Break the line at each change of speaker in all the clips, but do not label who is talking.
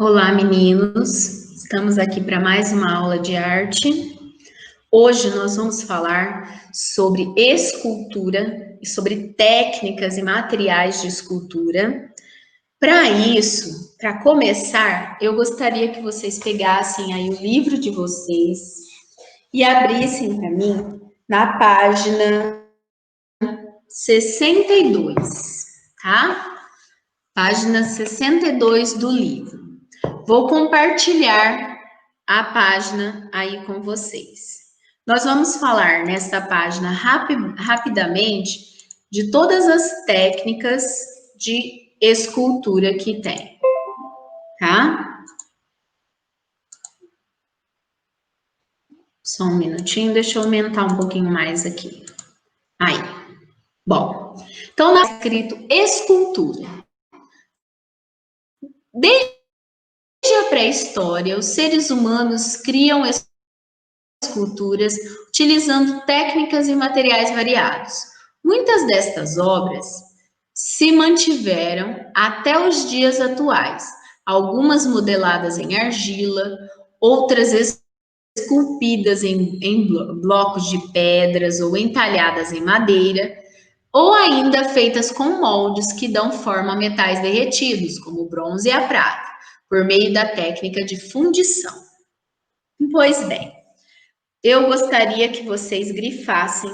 Olá, meninos! Estamos aqui para mais uma aula de arte. Hoje nós vamos falar sobre escultura e sobre técnicas e materiais de escultura. Para isso, para começar, eu gostaria que vocês pegassem aí o livro de vocês e abrissem para mim na página 62, tá? Página 62 do livro. Vou compartilhar a página aí com vocês. Nós vamos falar nesta página rapidamente de todas as técnicas de escultura que tem, tá? Só um minutinho, deixa eu aumentar um pouquinho mais aqui. Aí, bom. Então, está escrito escultura. Desde a pré-história, os seres humanos criam esculturas utilizando técnicas e materiais variados. Muitas destas obras se mantiveram até os dias atuais, algumas modeladas em argila, outras esculpidas em blocos de pedras ou entalhadas em madeira, ou ainda feitas com moldes que dão forma a metais derretidos, como o bronze e a prata, por meio da técnica de fundição. Pois bem, eu gostaria que vocês grifassem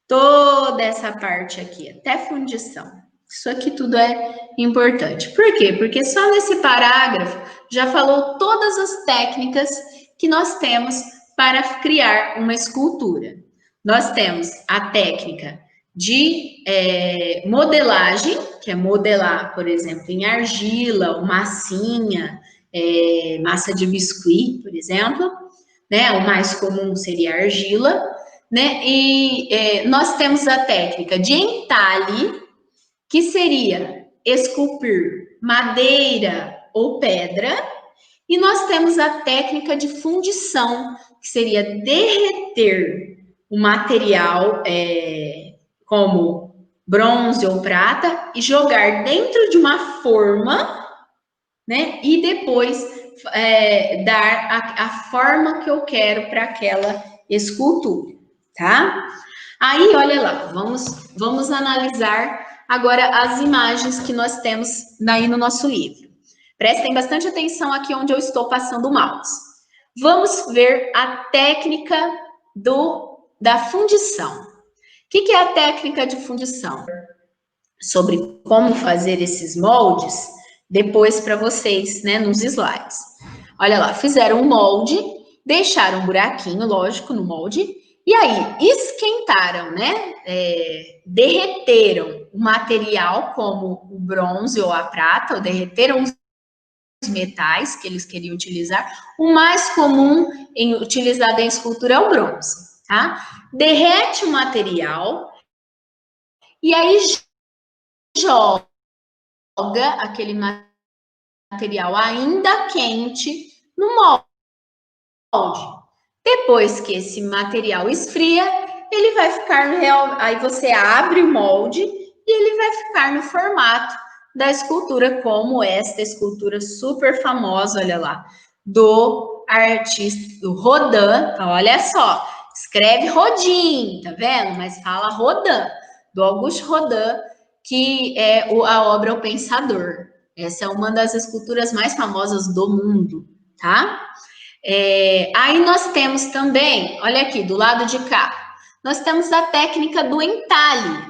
toda essa parte aqui, até fundição. Isso aqui tudo é importante. Por quê? Porque só nesse parágrafo já falou todas as técnicas que nós temos para criar uma escultura. Nós temos a técnica de modelagem, que é modelar, por exemplo, em argila, ou massinha, massa de biscuit, por exemplo, né? O mais comum seria a argila, né? E nós temos a técnica de entalhe, que seria esculpir madeira ou pedra, e nós temos a técnica de fundição, que seria derreter o material como bronze ou prata e jogar dentro de uma forma, né? E depois dar a forma que eu quero para aquela escultura, tá? Aí, olha lá, vamos analisar agora as imagens que nós temos aí no nosso livro. Prestem bastante atenção aqui onde eu estou passando o mouse. Vamos ver a técnica da fundição. O que é a técnica de fundição? Sobre como fazer esses moldes, depois para vocês, né, nos slides. Olha lá, fizeram um molde, deixaram um buraquinho, lógico, no molde, e aí esquentaram, né, derreteram o material como o bronze ou a prata, ou derreteram os metais que eles queriam utilizar. O mais comum utilizado em escultura é o bronze, tá? Derrete o material e aí joga aquele material ainda quente no molde. Depois que esse material esfria, ele vai ficar no real. Aí você abre o molde e ele vai ficar no formato da escultura, como esta escultura super famosa, olha lá, do artista, do Rodin. Olha só, escreve Rodin, tá vendo? Mas fala Rodin, do Auguste Rodin, que é a obra O Pensador. Essa é uma das esculturas mais famosas do mundo, tá? Aí nós temos também, olha aqui, do lado de cá, nós temos a técnica do entalhe.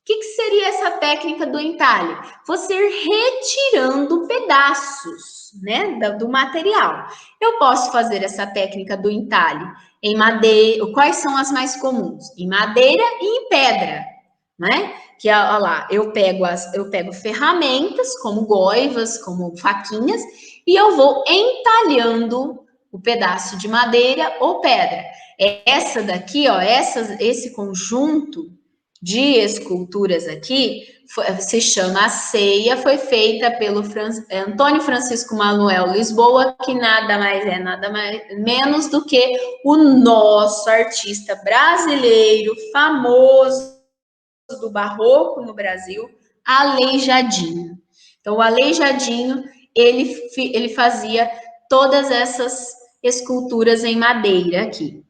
O que seria essa técnica do entalhe? Você ir retirando pedaços, né, do material. Eu posso fazer essa técnica do entalhe em madeira. Quais são as mais comuns? Em madeira e em pedra, né? Que, olha lá, eu pego ferramentas, como goivas, como faquinhas, e eu vou entalhando o pedaço de madeira ou pedra. Essa daqui, ó, esse conjunto de esculturas aqui se chama A Ceia, foi feita pelo Antônio Francisco Manuel Lisboa, que nada mais menos do que o nosso artista brasileiro famoso do barroco no Brasil, Aleijadinho. Então, o Aleijadinho, ele fazia todas essas esculturas em madeira aqui.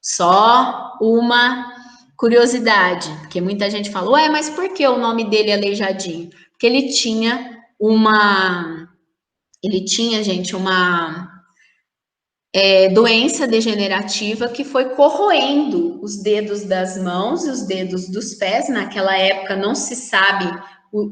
Só uma curiosidade, porque muita gente falou, ué, mas por que o nome dele é Aleijadinho? Porque ele tinha, gente, uma doença degenerativa que foi corroendo os dedos das mãos e os dedos dos pés. Naquela época não se sabe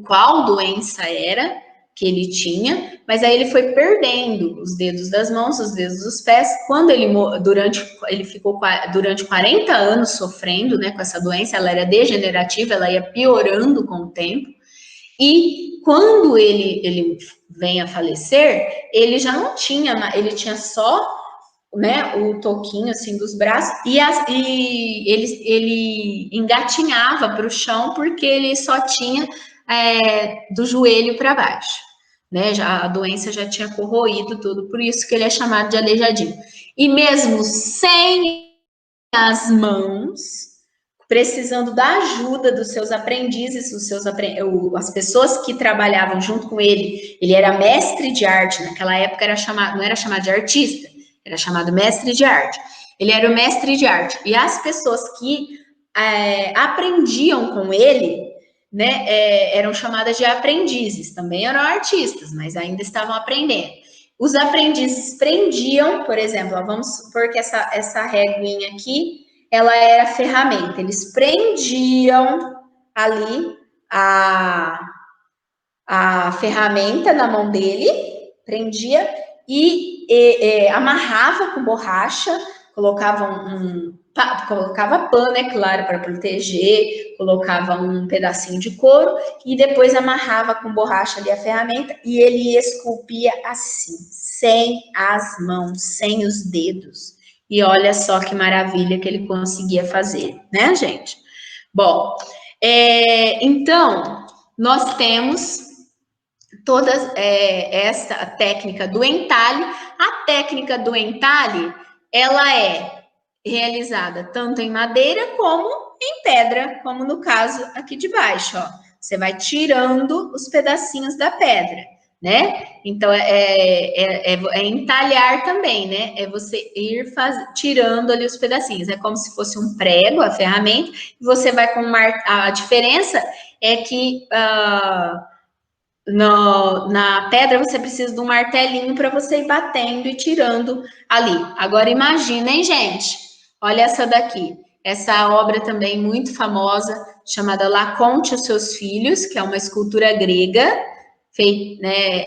qual doença era que ele tinha, mas aí ele foi perdendo os dedos das mãos, os dedos dos pés. Quando ele ficou durante 40 anos sofrendo, né, com essa doença, ela era degenerativa, ela ia piorando com o tempo. E quando ele vem a falecer, ele já não tinha, ele tinha só, né, o toquinho assim dos braços e ele engatinhava para o chão porque ele só tinha do joelho para baixo, né? A doença já tinha corroído tudo, por isso que ele é chamado de aleijadinho. E mesmo sem as mãos, precisando da ajuda dos seus aprendizes, as pessoas que trabalhavam junto com ele. Ele era mestre de arte, naquela época não era chamado de artista, era chamado mestre de arte. Ele era o mestre de arte. E as pessoas que aprendiam com ele, né, eram chamadas de aprendizes. Também eram artistas, mas ainda estavam aprendendo. Os aprendizes prendiam, por exemplo, vamos supor que essa réguinha aqui, ela era ferramenta. Eles prendiam ali a ferramenta na mão dele, prendia e amarrava com borracha, colocava pano, é claro, para proteger, colocava um pedacinho de couro e depois amarrava com borracha ali a ferramenta e ele esculpia assim, sem as mãos, sem os dedos. E olha só que maravilha que ele conseguia fazer, né, gente? Bom, então, nós temos toda essa técnica do entalhe. A técnica do entalhe, ela é realizada tanto em madeira como em pedra, como no caso aqui de baixo, ó. Você vai tirando os pedacinhos da pedra, né? Então, é entalhar também, né? É você ir tirando ali os pedacinhos. É como se fosse um prego, a ferramenta, e você vai com a diferença é que na pedra você precisa de um martelinho para você ir batendo e tirando ali. Agora imaginem, gente, olha essa daqui. Essa obra também muito famosa, chamada Laconte e os seus filhos, que é uma escultura grega, feita, né,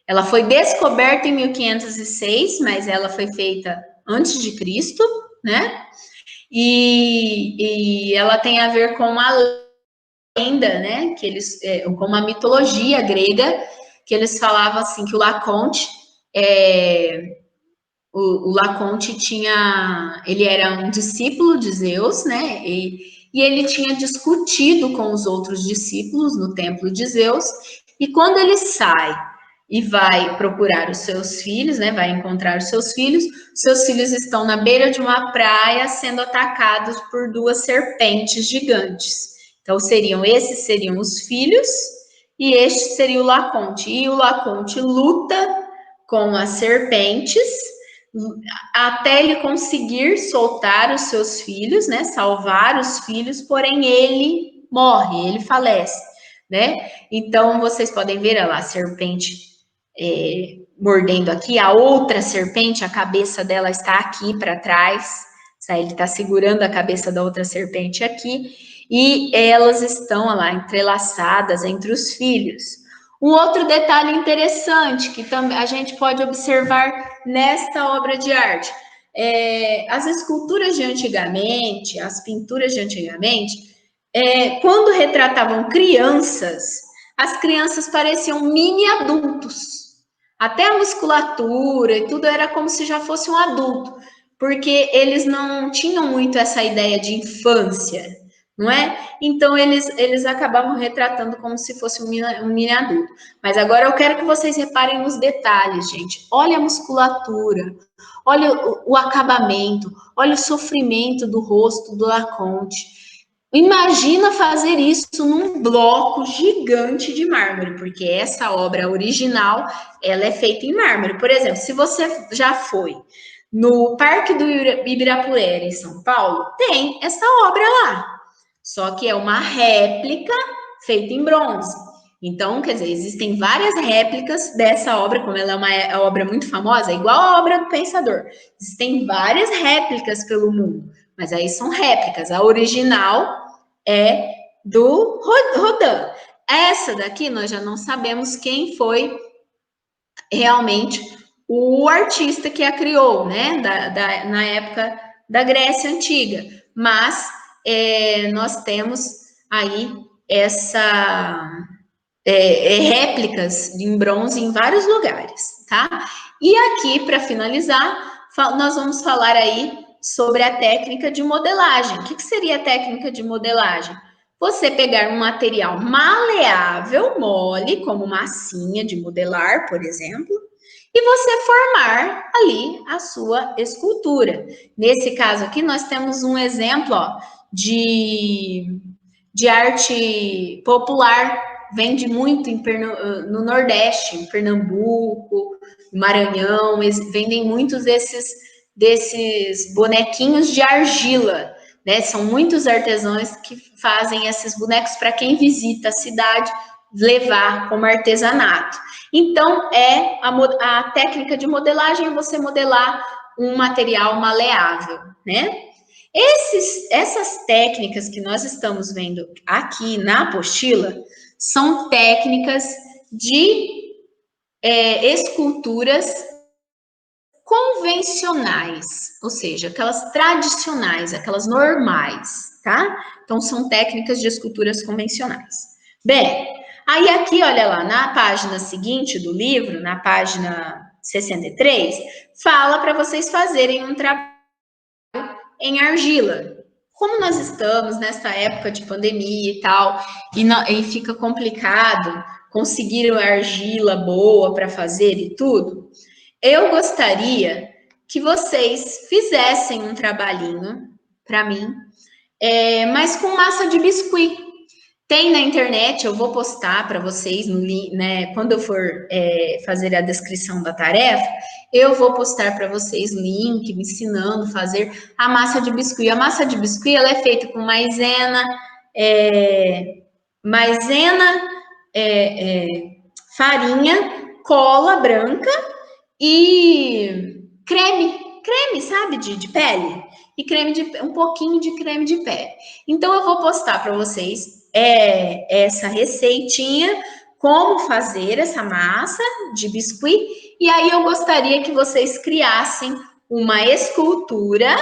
ela foi descoberta em 1506, mas ela foi feita antes de Cristo, né? E ela tem a ver com a lenda, né, que eles, como a mitologia grega, que eles falavam assim, que o Laconte, o Laconte ele era um discípulo de Zeus, né, e ele tinha discutido com os outros discípulos no templo de Zeus, e quando ele sai e vai procurar os seus filhos, né, vai encontrar os seus filhos estão na beira de uma praia sendo atacados por duas serpentes gigantes. Então, esses seriam os filhos, e este seria o Laconte. E o Laconte luta com as serpentes, até ele conseguir soltar os seus filhos, né, salvar os filhos, porém ele morre, ele falece, né? Então, vocês podem ver, olha lá, a serpente mordendo aqui, a outra serpente, a cabeça dela está aqui para trás, ele está segurando a cabeça da outra serpente aqui, e elas estão lá entrelaçadas entre os filhos. Um outro detalhe interessante que também a gente pode observar nesta obra de arte, as esculturas de antigamente, as pinturas de antigamente, quando retratavam crianças, as crianças pareciam mini adultos. Até a musculatura e tudo era como se já fosse um adulto, porque eles não tinham muito essa ideia de infância, não é? Então, eles acabavam retratando como se fosse um mini adulto. Mas agora eu quero que vocês reparem nos detalhes, gente. Olha a musculatura, olha o acabamento, olha o sofrimento do rosto do Laconte. Imagina fazer isso num bloco gigante de mármore, porque essa obra original, ela é feita em mármore. Por exemplo, se você já foi no Parque do Ibirapuera, em São Paulo, tem essa obra lá. Só que é uma réplica feita em bronze. Então, quer dizer, existem várias réplicas dessa obra, como ela é uma obra muito famosa, igual a obra do Pensador. Existem várias réplicas pelo mundo, mas aí são réplicas. A original é do Rodin. Essa daqui nós já não sabemos quem foi realmente o artista que a criou, né? Na época da Grécia Antiga. Mas nós temos aí essa réplicas em bronze em vários lugares, tá? E aqui, para finalizar, nós vamos falar aí sobre a técnica de modelagem. O que seria a técnica de modelagem? Você pegar um material maleável, mole, como massinha de modelar, por exemplo, e você formar ali a sua escultura. Nesse caso aqui, nós temos um exemplo ó, de arte popular, vende muito no Nordeste, em Pernambuco, Maranhão, vendem muitos desses bonequinhos de argila, né? São muitos artesãos que fazem esses bonecos para quem visita a cidade levar como artesanato. Então, a técnica de modelagem é você modelar um material maleável, né? Essas técnicas que nós estamos vendo aqui na apostila são técnicas de esculturas convencionais, ou seja, aquelas tradicionais, aquelas normais, tá? Então, são técnicas de esculturas convencionais. Bem, aí aqui, olha lá, na página seguinte do livro, na página 63, fala para vocês fazerem um trabalho em argila. Como nós estamos nessa época de pandemia e tal, e fica complicado conseguir uma argila boa para fazer e tudo, eu gostaria que vocês fizessem um trabalhinho para mim, mas com massa de biscuit. Tem na internet, eu vou postar para vocês, né, quando eu for fazer a descrição da tarefa, eu vou postar para vocês link me ensinando a fazer a massa de biscuit. A massa de biscuit ela é feita com maisena, maisena, farinha, cola branca e creme, sabe, de pele? E um pouquinho de creme de pele. Então, eu vou postar para vocês essa receitinha, como fazer essa massa de biscuit. E aí, eu gostaria que vocês criassem uma escultura,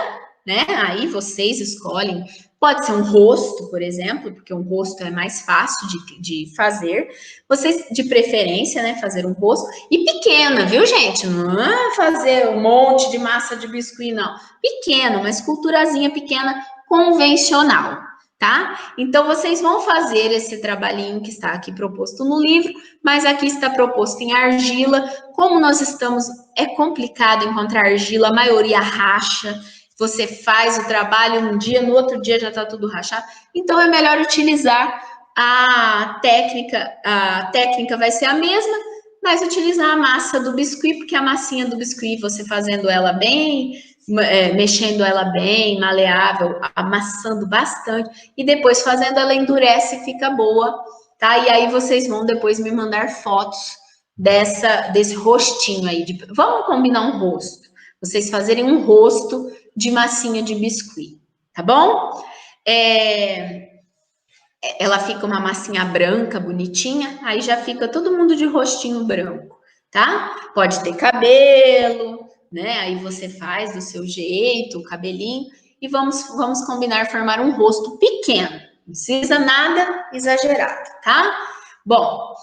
né? Aí vocês escolhem. Pode ser um rosto, por exemplo, porque um rosto é mais fácil de fazer. Vocês, de preferência, né, fazer um rosto. E pequena, viu, gente? Não é fazer um monte de massa de biscuit, não. Pequena, uma esculturazinha pequena, convencional, tá? Então, vocês vão fazer esse trabalhinho que está aqui proposto no livro, mas aqui está proposto em argila. Como nós estamos, é complicado encontrar argila, a maioria racha. Você faz o trabalho um dia, no outro dia já está tudo rachado. Então, é melhor utilizar a técnica vai ser a mesma, mas utilizar a massa do biscuit, porque a massinha do biscuit, você fazendo ela bem, mexendo ela bem, maleável, amassando bastante, e depois fazendo ela endurece e fica boa, tá? E aí vocês vão depois me mandar fotos desse rostinho aí. Vamos combinar um rosto. Vocês fazerem um rosto de massinha de biscuit, tá bom? Ela fica uma massinha branca, bonitinha, aí já fica todo mundo de rostinho branco, tá? Pode ter cabelo, né? Aí você faz do seu jeito, o cabelinho, e vamos combinar formar um rosto pequeno, não precisa nada exagerado, tá? Bom,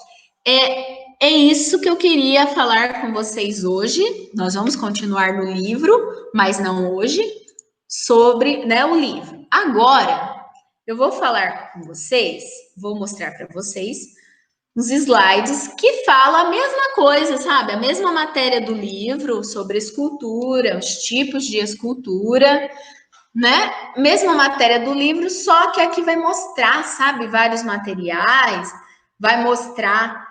é isso que eu queria falar com vocês hoje. Nós vamos continuar no livro, mas não hoje, sobre, né, o livro. Agora, eu vou falar com vocês, vou mostrar para vocês uns slides que falam a mesma coisa, sabe? A mesma matéria do livro sobre escultura, os tipos de escultura, né? Mesma matéria do livro, só que aqui vai mostrar, sabe, vários materiais, vai mostrar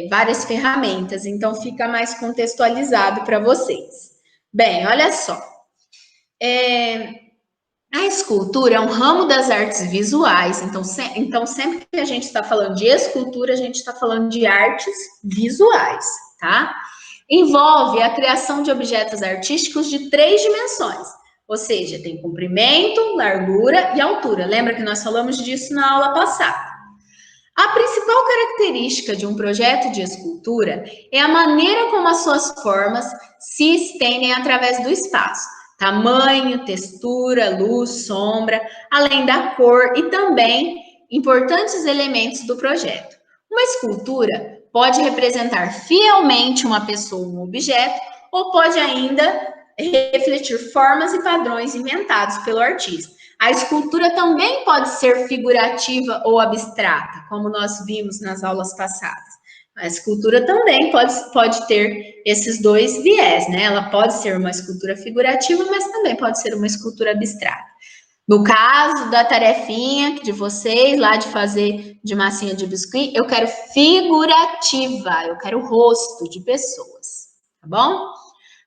várias ferramentas, então fica mais contextualizado para vocês. Bem, olha só. A escultura é um ramo das artes visuais, então sempre que a gente está falando de escultura, a gente está falando de artes visuais, tá? Envolve a criação de objetos artísticos de 3 dimensões, ou seja, tem comprimento, largura e altura. Lembra que nós falamos disso na aula passada? A principal característica de um projeto de escultura é a maneira como as suas formas se estendem através do espaço. Tamanho, textura, luz, sombra, além da cor e também importantes elementos do projeto. Uma escultura pode representar fielmente uma pessoa ou um objeto, ou pode ainda refletir formas e padrões inventados pelo artista. A escultura também pode ser figurativa ou abstrata, como nós vimos nas aulas passadas. A escultura também pode ter esses dois viés, né? Ela pode ser uma escultura figurativa, mas também pode ser uma escultura abstrata. No caso da tarefinha de vocês, lá de fazer de massinha de biscuit, eu quero figurativa, eu quero rosto de pessoas, tá bom?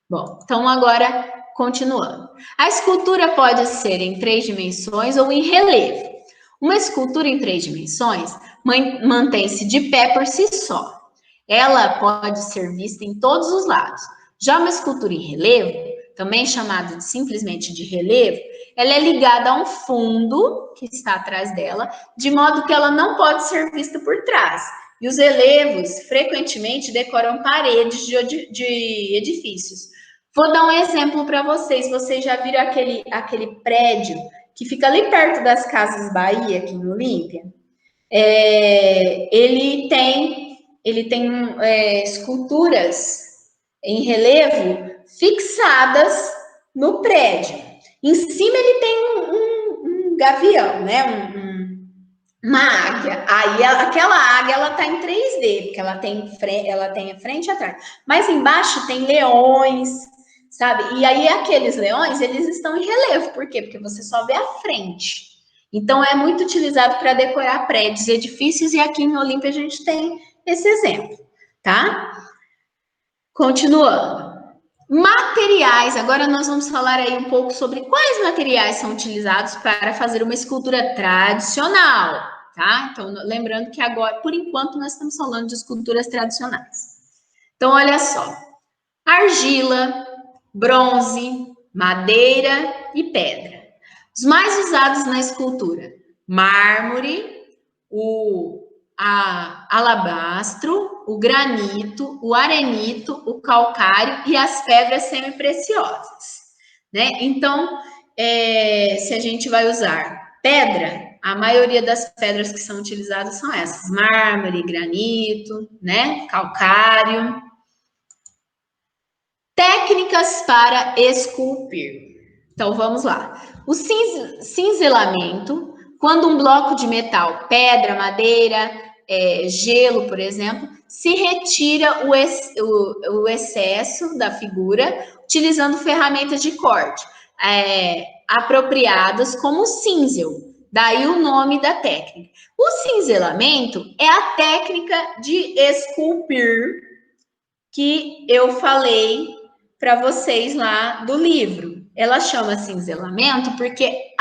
Bom, então agora continuando. A escultura pode ser em 3 dimensões ou em relevo. Uma escultura em 3 dimensões mantém-se de pé por si só. Ela pode ser vista em todos os lados. Já uma escultura em relevo, também chamada simplesmente de relevo, ela é ligada a um fundo que está atrás dela, de modo que ela não pode ser vista por trás. E os relevos frequentemente decoram paredes de edifícios. Vou dar um exemplo para vocês. Vocês já viram aquele prédio que fica ali perto das Casas Bahia, aqui em Olímpia? Ele tem esculturas em relevo fixadas no prédio. Em cima ele tem um gavião, né? Uma águia. Aí aquela águia ela tá em 3D, porque ela tem a frente e atrás. Mas embaixo tem leões, sabe? E aí aqueles leões, eles estão em relevo. Por quê? Porque você só vê a frente. Então é muito utilizado para decorar prédios e edifícios, e aqui em Olímpia a gente tem esse exemplo, tá? Continuando. Materiais, agora nós vamos falar aí um pouco sobre quais materiais são utilizados para fazer uma escultura tradicional, tá? Então, lembrando que agora, por enquanto, nós estamos falando de esculturas tradicionais. Então, olha só: argila, bronze, madeira e pedra. Os mais usados na escultura: mármore, o alabastro, o granito, o arenito, o calcário e as pedras semipreciosas, né? Então, se a gente vai usar pedra, a maioria das pedras que são utilizadas são essas: mármore, granito, né? Calcário. Técnicas para esculpir. Então, vamos lá. O cinzelamento, quando um bloco de metal, pedra, madeira, gelo, por exemplo, se retira o excesso da figura utilizando ferramentas de corte apropriadas como o cinzel. Daí o nome da técnica. O cinzelamento é a técnica de esculpir que eu falei para vocês lá do livro. Ela chama cinzelamento porque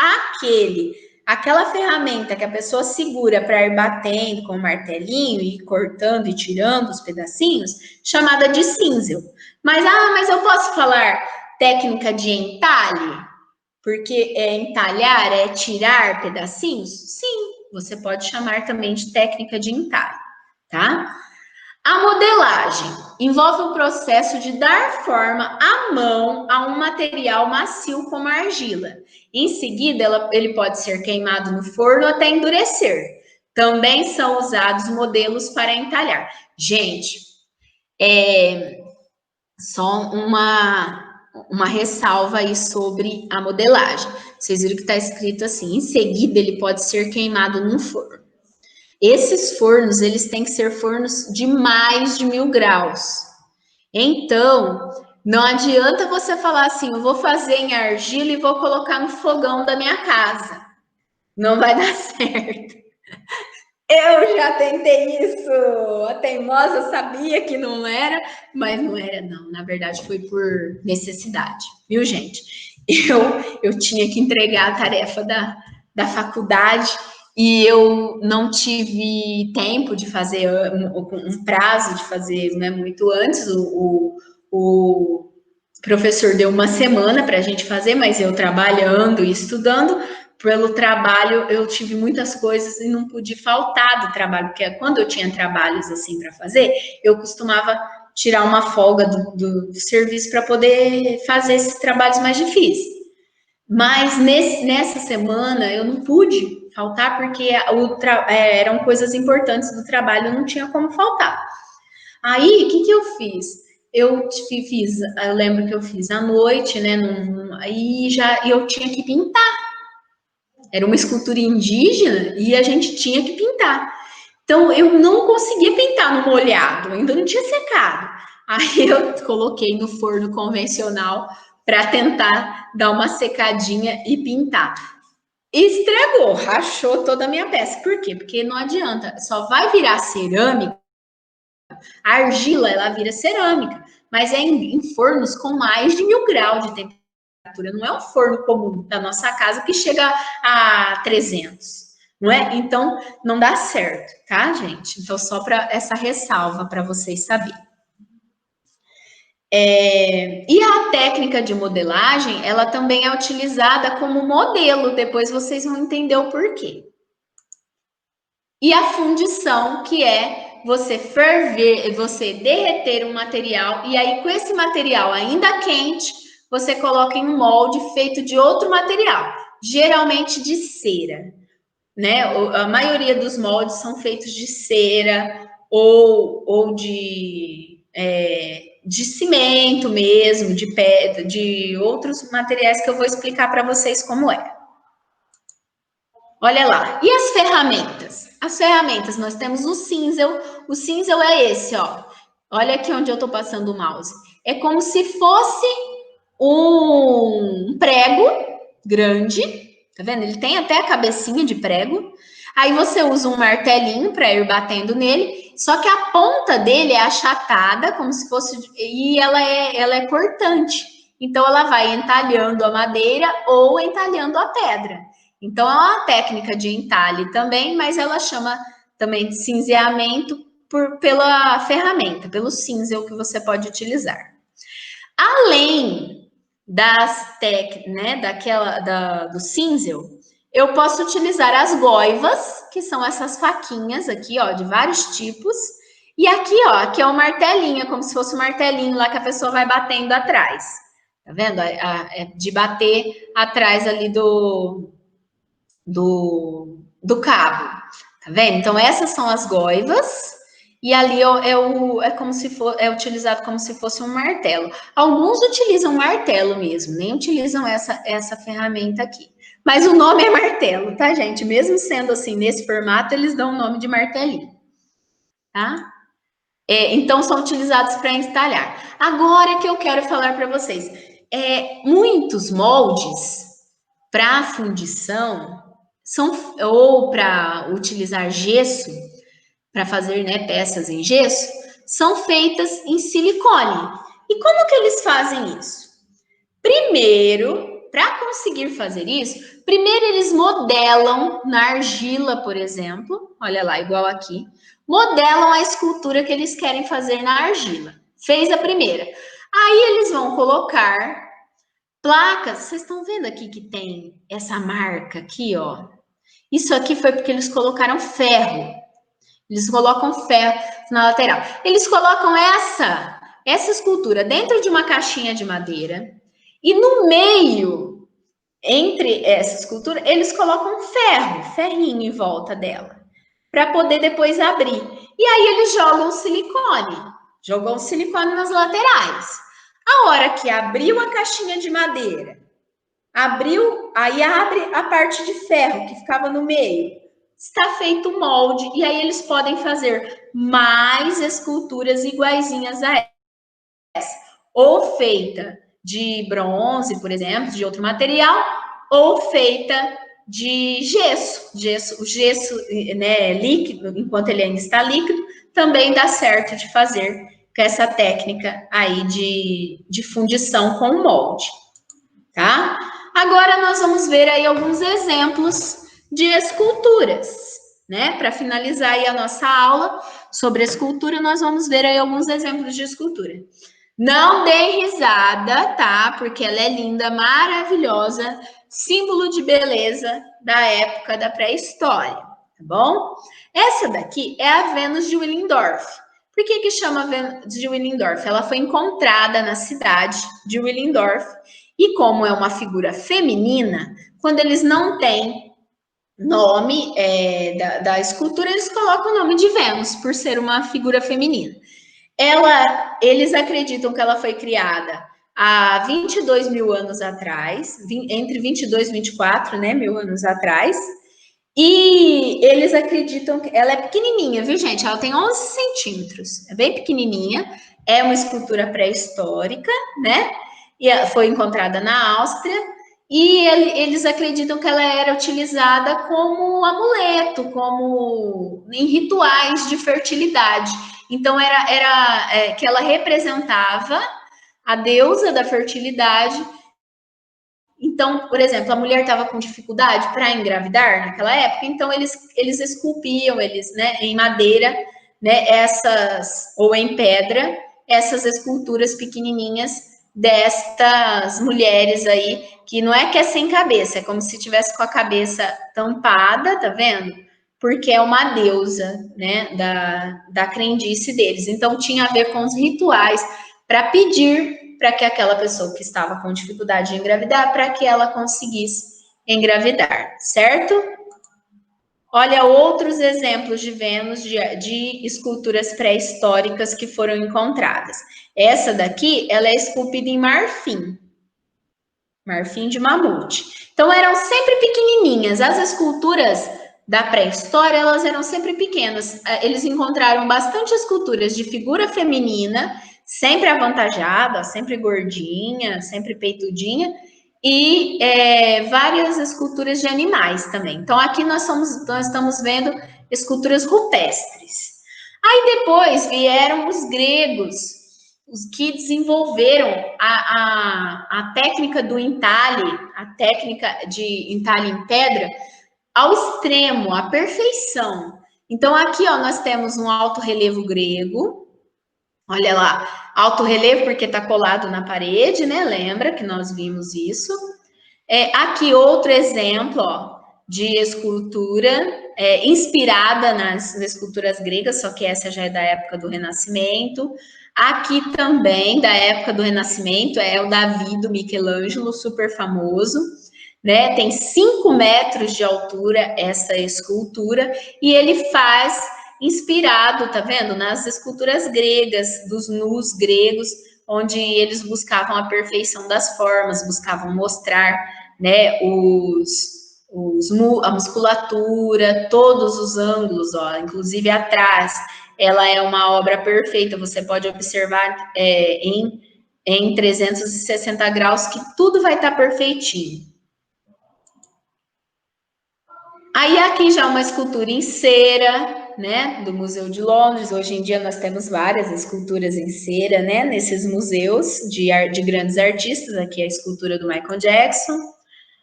aquela ferramenta que a pessoa segura para ir batendo com o martelinho e cortando e tirando os pedacinhos, chamada de cinzel. Mas eu posso falar técnica de entalhe? Porque entalhar é tirar pedacinhos? Sim, você pode chamar também de técnica de entalhe, tá? A modelagem envolve o processo de dar forma à mão a um material macio como a argila. Em seguida, ele pode ser queimado no forno até endurecer. Também são usados modelos para entalhar. Gente, só uma ressalva aí sobre a modelagem. Vocês viram que está escrito assim: em seguida, ele pode ser queimado no forno. Esses fornos, eles têm que ser fornos de mais de 1000 graus. Então, Não adianta você falar assim, eu vou fazer em argila e vou colocar no fogão da minha casa. Não vai dar certo. Eu já tentei isso. A teimosa sabia que não era, mas não era, não. Na verdade, foi por necessidade, viu, gente? Eu tinha que entregar a tarefa da faculdade e eu não tive tempo de fazer, um prazo de fazer, né, muito antes. O professor deu uma semana para a gente fazer, mas eu trabalhando e estudando, pelo trabalho eu tive muitas coisas e não pude faltar do trabalho, porque quando eu tinha trabalhos assim para fazer, eu costumava tirar uma folga do serviço para poder fazer esses trabalhos mais difíceis. Mas nessa semana eu não pude faltar porque eram coisas importantes do trabalho, não tinha como faltar. Aí, o que eu fiz? Eu lembro que eu fiz à noite, né? Aí já eu tinha que pintar. Era uma escultura indígena e a gente tinha que pintar. Então, eu não conseguia pintar no molhado, ainda não tinha secado. Aí eu coloquei no forno convencional para tentar dar uma secadinha e pintar. Estragou, rachou toda a minha peça. Por quê? Porque não adianta, só vai virar cerâmica. A argila, ela vira cerâmica, mas é em fornos com mais de 1000 graus de temperatura. Não é um forno comum da nossa casa que chega a 300, não é? Então, não dá certo, tá, gente? Então, só para essa ressalva para vocês saberem. E a técnica de modelagem, ela também é utilizada como modelo, depois vocês vão entender o porquê. E a fundição, que é você ferver, você derreter um material, e aí com esse material ainda quente, você coloca em um molde feito de outro material, geralmente de cera, né? A maioria dos moldes são feitos de cera ou de cimento mesmo, de pedra, de outros materiais que eu vou explicar para vocês como é. Olha lá. E as ferramentas? As ferramentas, nós temos o cinzel. O cinzel é esse, ó. Olha aqui onde eu tô passando o mouse. É como se fosse um prego grande, tá vendo? Ele tem até a cabecinha de prego. Aí você usa um martelinho para ir batendo nele, só que a ponta dele é achatada, como se fosse, e ela é cortante. Então ela vai entalhando a madeira ou entalhando a pedra. Então é uma técnica de entalhe também, mas ela chama também de cinzeamento pela ferramenta, pelo cinzel que você pode utilizar. Além do cinzel, eu posso utilizar as goivas, que são essas faquinhas aqui, ó, de vários tipos. E aqui, ó, aqui é o martelinho, é como se fosse um martelinho lá que a pessoa vai batendo atrás. Tá vendo? É de bater atrás ali do cabo. Tá vendo? Então, essas são as goivas. E ali como se for, é utilizado como se fosse um martelo. Alguns utilizam martelo mesmo, nem utilizam essa ferramenta aqui. Mas o nome é martelo, tá, gente? Mesmo sendo assim, nesse formato, eles dão o nome de martelinho, tá? Então, são utilizados para entalhar. Agora que eu quero falar para vocês, muitos moldes para fundição ou para utilizar gesso, para fazer, né, peças em gesso, são feitas em silicone. E como que eles fazem isso? Primeiro, para conseguir fazer isso, primeiro eles modelam na argila, por exemplo, olha lá, igual aqui, modelam a escultura que eles querem fazer na argila. Fez a primeira. Aí eles vão colocar placas. Vocês estão vendo aqui que tem essa marca aqui, ó? Isso aqui foi porque eles colocaram ferro. Eles colocam ferro na lateral. Eles colocam essa escultura dentro de uma caixinha de madeira e no meio, entre essa escultura, eles colocam ferrinho em volta dela, para poder depois abrir. E aí eles jogam silicone nas laterais. A hora que abriu a caixinha de madeira, aí abre a parte de ferro que ficava no meio. Está feito o molde e aí eles podem fazer mais esculturas iguaizinhas a essa. ou feita de bronze, por exemplo, de outro material, ou feita de gesso. O gesso, né, líquido, enquanto ele ainda está líquido, também dá certo de fazer com essa técnica aí de fundição com molde, tá? Agora nós vamos ver aí alguns exemplos de esculturas, né? Para finalizar aí a nossa aula sobre escultura, nós vamos ver aí alguns exemplos de escultura. Não dê risada, tá? Porque ela é linda, maravilhosa, símbolo de beleza da época da pré-história, tá bom? Essa daqui é a Vênus de Willendorf. Por que chama Vênus de Willendorf? Ela foi encontrada na cidade de Willendorf e como é uma figura feminina, quando eles não têm nome da escultura, eles colocam o nome de Vênus, por ser uma figura feminina. Eles acreditam que ela foi criada há 22 mil anos atrás, entre 22 e 24, né, mil anos atrás, e eles acreditam que ela é pequenininha, viu, gente? Ela tem 11 centímetros, é bem pequenininha, é uma escultura pré-histórica, né, e foi encontrada na Áustria, e eles acreditam que ela era utilizada como amuleto, como em rituais de fertilidade. Então, que ela representava a deusa da fertilidade. Então, por exemplo, a mulher estava com dificuldade para engravidar naquela época, então eles esculpiam, né, em madeira, né, ou em pedra, essas esculturas pequenininhas destas mulheres aí, que não é que é sem cabeça, é como se tivesse com a cabeça tampada, tá vendo? Porque é uma deusa, né, da crendice deles. Então, tinha a ver com os rituais para pedir para que aquela pessoa que estava com dificuldade de engravidar, para que ela conseguisse engravidar, certo? Olha outros exemplos de Vênus, de esculturas pré-históricas que foram encontradas. Essa daqui, ela é esculpida em marfim de mamute. Então, eram sempre pequenininhas. As esculturas da pré-história, elas eram sempre pequenas. Eles encontraram bastante esculturas de figura feminina, sempre avantajada, sempre gordinha, sempre peitudinha, e várias esculturas de animais também. Então, aqui nós estamos vendo esculturas rupestres. Aí depois vieram os gregos, os que desenvolveram a técnica do entalhe, a técnica de entalhe em pedra, ao extremo, à perfeição. Então, aqui ó, nós temos um alto relevo grego. Olha lá, alto relevo porque está colado na parede, né? Lembra que nós vimos isso? Aqui outro exemplo ó, de escultura inspirada nas esculturas gregas, só que essa já é da época do Renascimento. Aqui também, da época do Renascimento, é o Davi do Michelangelo, super famoso, né? Tem 5 metros de altura essa escultura, e ele faz inspirado, tá vendo? Nas esculturas gregas, dos nus gregos, onde eles buscavam a perfeição das formas, buscavam mostrar, né, a musculatura, todos os ângulos, ó, inclusive atrás, ela é uma obra perfeita, você pode observar em 360 graus que tudo vai estar perfeitinho. Aí aqui já uma escultura em cera, né, do Museu de Londres. Hoje em dia nós temos várias esculturas em cera, né, nesses museus de grandes artistas. Aqui a escultura do Michael Jackson.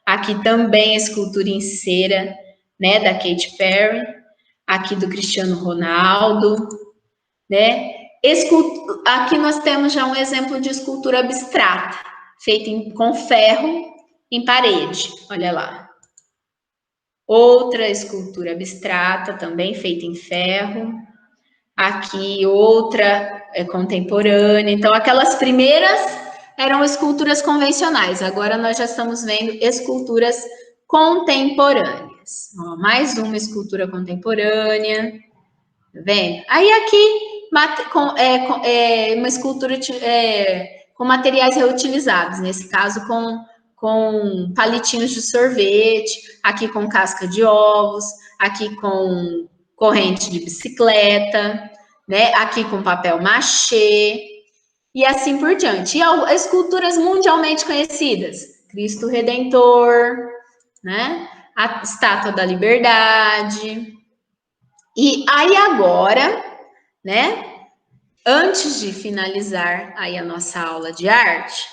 Aqui também a escultura em cera, né, da Katy Perry. Aqui do Cristiano Ronaldo, né. Aqui nós temos já um exemplo de escultura abstrata, feita com ferro em parede. Olha lá. Outra escultura abstrata, também feita em ferro. Aqui outra contemporânea. Então, aquelas primeiras eram esculturas convencionais. Agora nós já estamos vendo esculturas contemporâneas. Ó, mais uma escultura contemporânea. Tá vendo? Aí aqui uma escultura com materiais reutilizados. Nesse caso, com palitinhos de sorvete, aqui com casca de ovos, aqui com corrente de bicicleta, né? Aqui com papel machê. e assim por diante. E esculturas mundialmente conhecidas, Cristo Redentor, né? A Estátua da Liberdade. E aí agora, né? Antes de finalizar aí a nossa aula de arte,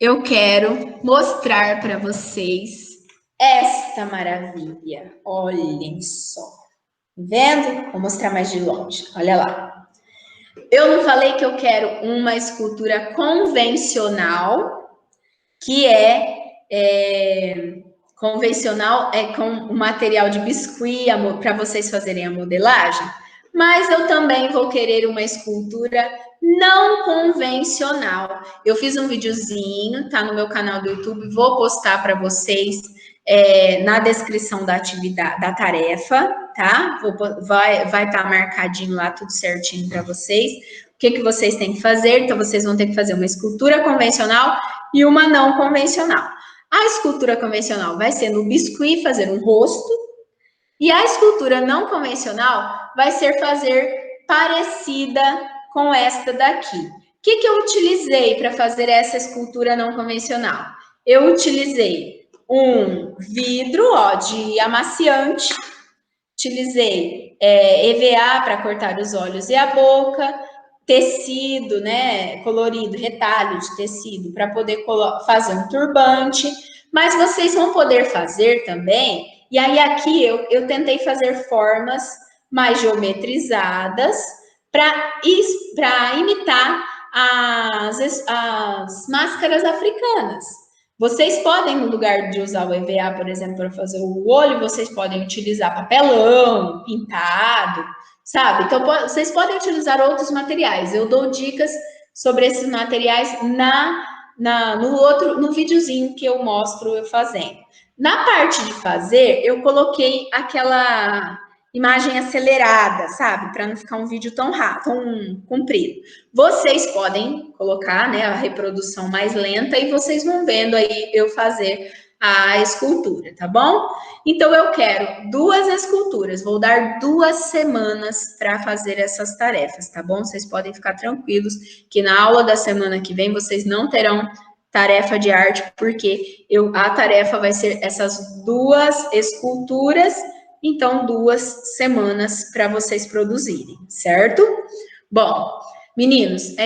eu quero mostrar para vocês esta maravilha. Olhem só. Vendo? Vou mostrar mais de longe. Olha lá. Eu não falei que eu quero uma escultura convencional, que convencional é com o material de biscuit para vocês fazerem a modelagem, mas eu também vou querer uma escultura não convencional. Eu fiz um videozinho, tá no meu canal do YouTube, vou postar para vocês na descrição da atividade, da tarefa, tá? Vai estar marcadinho lá, tudo certinho para vocês. O que vocês têm que fazer? Então, vocês vão ter que fazer uma escultura convencional e uma não convencional. A escultura convencional vai ser no biscuit, fazer um rosto, e a escultura não convencional vai ser fazer parecida com esta daqui. O que eu utilizei para fazer essa escultura não convencional? Eu utilizei um vidro de amaciante, utilizei EVA para cortar os olhos e a boca, tecido, né, colorido, retalho de tecido para poder fazer um turbante, mas vocês vão poder fazer também, e aí aqui eu tentei fazer formas mais geometrizadas para imitar as máscaras africanas. Vocês podem, no lugar de usar o EVA, por exemplo, para fazer o olho, vocês podem utilizar papelão, pintado, sabe? Então, vocês podem utilizar outros materiais. Eu dou dicas sobre esses materiais no videozinho que eu mostro eu fazendo. Na parte de fazer, eu coloquei aquela imagem acelerada, sabe? Para não ficar um vídeo tão rápido, tão comprido. Vocês podem colocar, né, a reprodução mais lenta e vocês vão vendo aí eu fazer a escultura, tá bom? Então, eu quero 2 esculturas, vou dar 2 semanas para fazer essas tarefas, tá bom? Vocês podem ficar tranquilos que na aula da semana que vem vocês não terão tarefa de arte, porque a tarefa vai ser essas 2 esculturas, então 2 semanas para vocês produzirem, certo? Bom, meninos,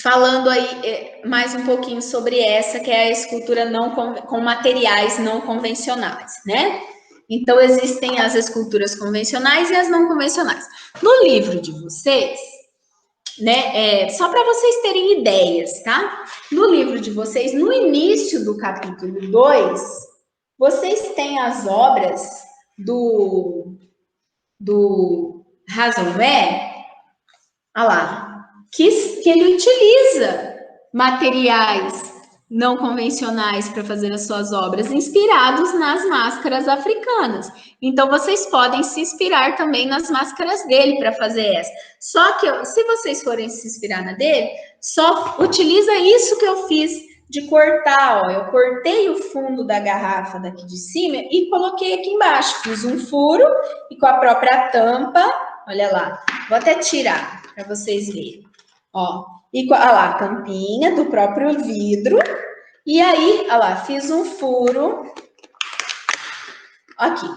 falando aí mais um pouquinho sobre essa, que é a escultura com materiais não convencionais, né? Então, existem as esculturas convencionais e as não convencionais. No livro de vocês, né, só para vocês terem ideias, tá? No livro de vocês, no início do capítulo 2, vocês têm as obras do Ransomware, olha lá, que ele utiliza materiais não convencionais para fazer as suas obras, inspirados nas máscaras africanas. Então, vocês podem se inspirar também nas máscaras dele para fazer essa. Só que, se vocês forem se inspirar na dele, só utiliza isso que eu fiz de cortar, ó. Eu cortei o fundo da garrafa daqui de cima e coloquei aqui embaixo. Fiz um furo e com a própria tampa, olha lá, vou até tirar para vocês verem. Ó, e olha lá, a tampinha do próprio vidro. E aí, olha lá, fiz um furo. Aqui.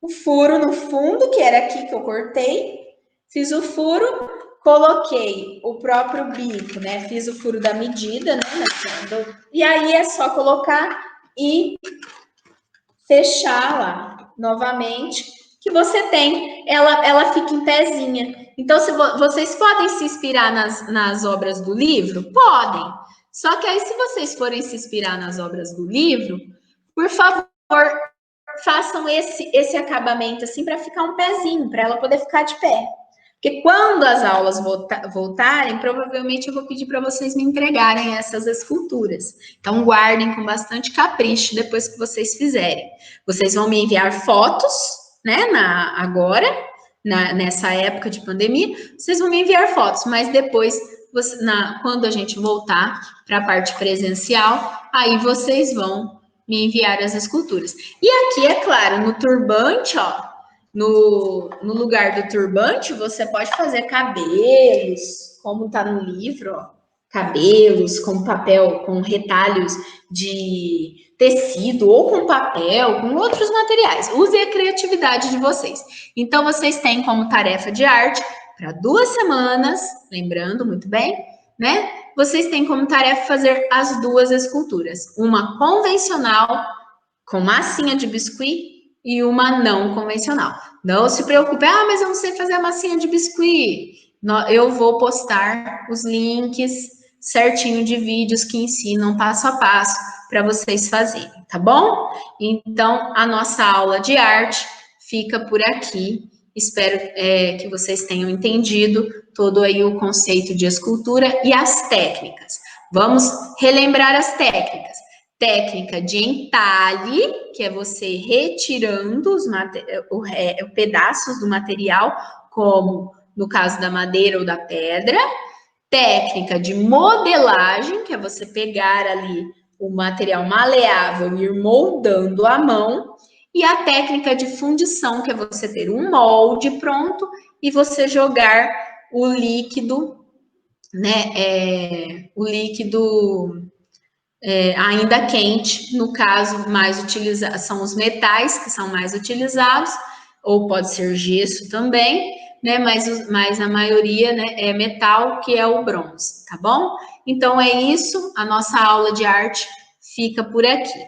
O furo no fundo, que era aqui que eu cortei. Fiz o furo, coloquei o próprio bico, né? Fiz o furo da medida, né? E aí é só colocar e fechar lá novamente, que você tem, ela fica em pezinha. Então, se vocês podem se inspirar nas obras do livro? Podem. Só que aí, se vocês forem se inspirar nas obras do livro, por favor, façam esse acabamento assim para ficar um pezinho, para ela poder ficar de pé. Porque quando as aulas voltarem, provavelmente eu vou pedir para vocês me entregarem essas esculturas. Então, guardem com bastante capricho depois que vocês fizerem. Vocês vão me enviar fotos, né, nessa época de pandemia, vocês vão me enviar fotos, mas depois, quando a gente voltar para a parte presencial, aí vocês vão me enviar as esculturas. E aqui, é claro, no turbante, ó, no lugar do turbante, você pode fazer cabelos, como está no livro, ó, cabelos com papel, com retalhos de tecido ou com papel, com outros materiais. Use a criatividade de vocês. Então, vocês têm como tarefa de arte para 2 semanas, lembrando muito bem, né? Vocês têm como tarefa fazer as 2 esculturas, uma convencional com massinha de biscuit e uma não convencional. Não se preocupe, mas eu não sei fazer a massinha de biscuit. Eu vou postar os links certinho de vídeos que ensinam passo a passo para vocês fazerem, tá bom? Então, a nossa aula de arte fica por aqui. Espero que vocês tenham entendido todo aí o conceito de escultura e as técnicas. Vamos relembrar as técnicas. Técnica de entalhe, que é você retirando os pedaços do material, como no caso da madeira ou da pedra. Técnica de modelagem, que é você pegar ali o material maleável e ir moldando à mão. E a técnica de fundição, que é você ter um molde pronto e você jogar o líquido, né? O líquido ainda quente, no caso, mais utilizado são os metais que são mais utilizados, ou pode ser gesso também, né? Mas a maioria, né, é metal, que é o bronze, tá bom? Então é isso, a nossa aula de arte fica por aqui.